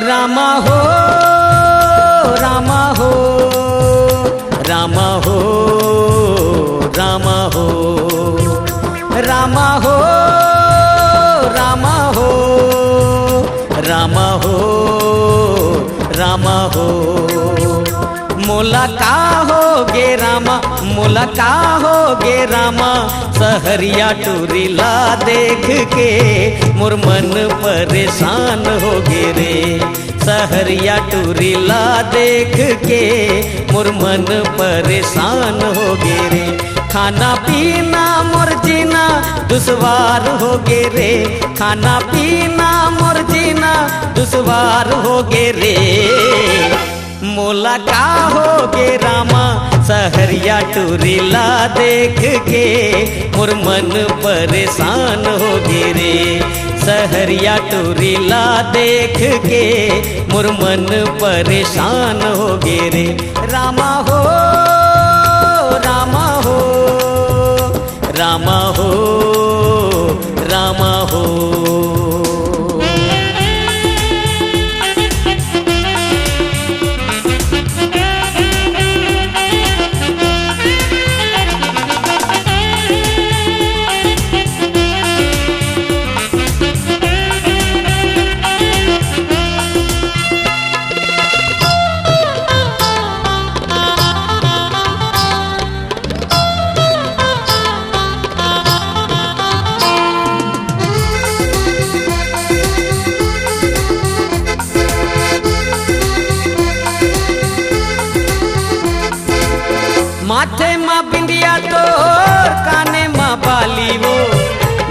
रामा हो रामा हो रामा हो रामा हो रामा हो रामा हो रामा हो रामा हो मोला का हो गे रामा मोला का हो गे रामा सहरिया टूरीला देख के मोर मन परेशान हो गे रे सहरिया टूरीला देख के मोर मन परेशान हो गे रे खाना पीना मोर जीना दुश्वार हो गे रे खाना पीना मोर जीना दुश्वार हो गे रे मोला का हो गे रामा सहरिया टूरीला देख के मोर मन परेशान हो गे रे सहरिया टूरीला देख के मोर मन परेशान हो गे रे रामा हो रामा हो रामा हो रामा हो माथे माँ बिंदिया तो काने माँ बाली वो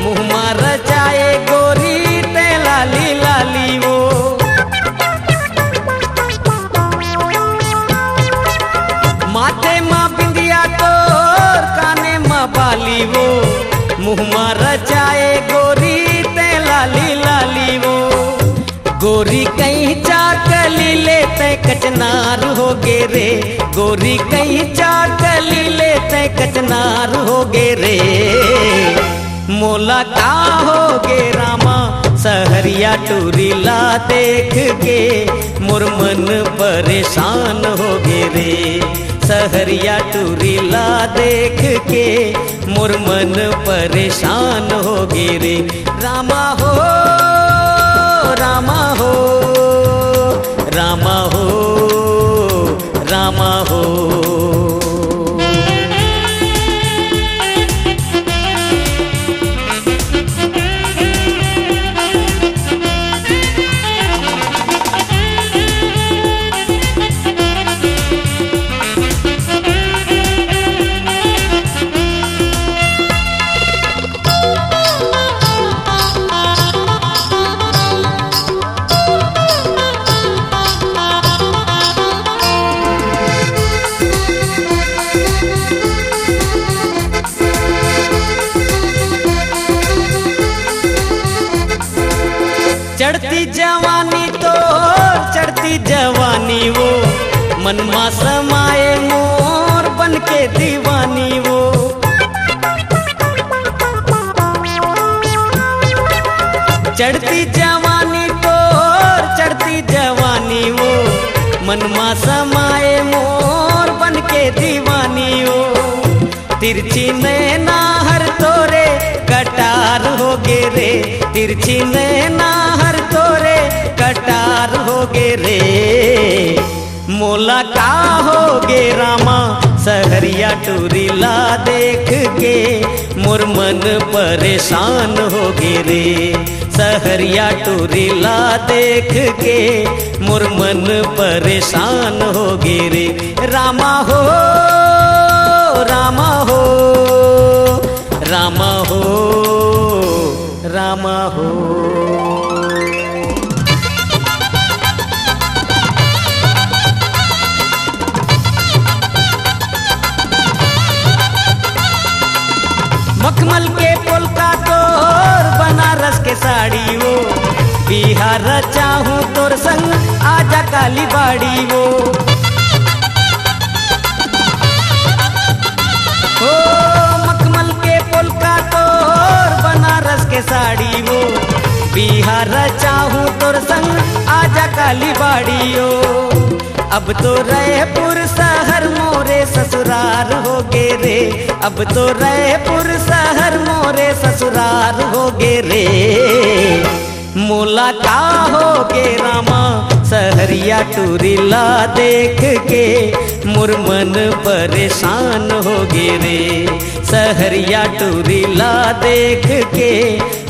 मुँह माँ रचाए गोरी ते लाली लाली वो माथे माँ बिंदिया तो काने माँ बाली वो मुँह माँ रचाए गोरी ते लाली लाली वो गोरी कहीं चाकली लेते कचनार हो गे रे गोरी कहीं चाकली लेते कचनार हो गे रे मोला का हो गे रामा सहरिया टूरीला देख के मोर मन परेशान हो गे रे सहरिया टूरीला देख के मोर मन परेशान हो गे रे रामा हो रामा हो रामा हो रामा हो चढ़ती जवानी तो चढ़ती जवानी वो मन मा समाए मोर बन के दीवानी वो चढ़ती जवानी तो चढ़ती जवानी वो मन मा समाए मोर बन के दीवानी वो तिरछी नैना हर तोरे कटार हो गे रे तिरछी नैना हर तोरे कटार हो गे रे मोला का हो गे रामा सहरिया टूरीला देख के मोर मन परेशान हो गे रे सहरिया टूरीला देख के मोर मन परेशान हो गे रे रामा हो रामा हो रामा हो रामा हो काली बाड़ी वो। ओ मखमल के पोलका तोर बनारस के साड़ी वो, बिहार चाहूँ तोर संग आजा काली बाड़ी ओ। अब तो रायपुर शहर मोरे ससुराल हो गे रे, अब तो रायपुर शहर मोरे ससुराल हो गे रे। मोला का हो गे रामा सहरिया टूरिला देख के मोर मन परेशान हो गे रे। सहरिया टूरिला देख के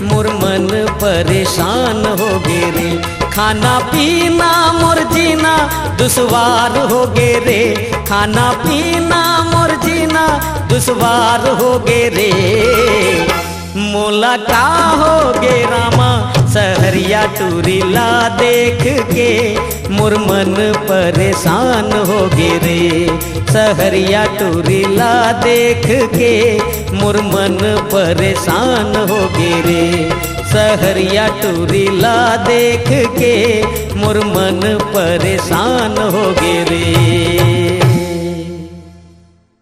मोर मन परेशान हो गे रे। खाना पीना मोर जीना दुश्वार हो गे रे, खाना पीना मोर जीना दुश्वार हो गे रे। मोला का हो गे रामा सहरिया टूरिला देख के मोर मन परेशान हो गे रे। सहरिया टूरिला देख के मोर मन परेशान हो गे रे। सहरिया टूरिला देख के मोर मन परेशान हो गे रे।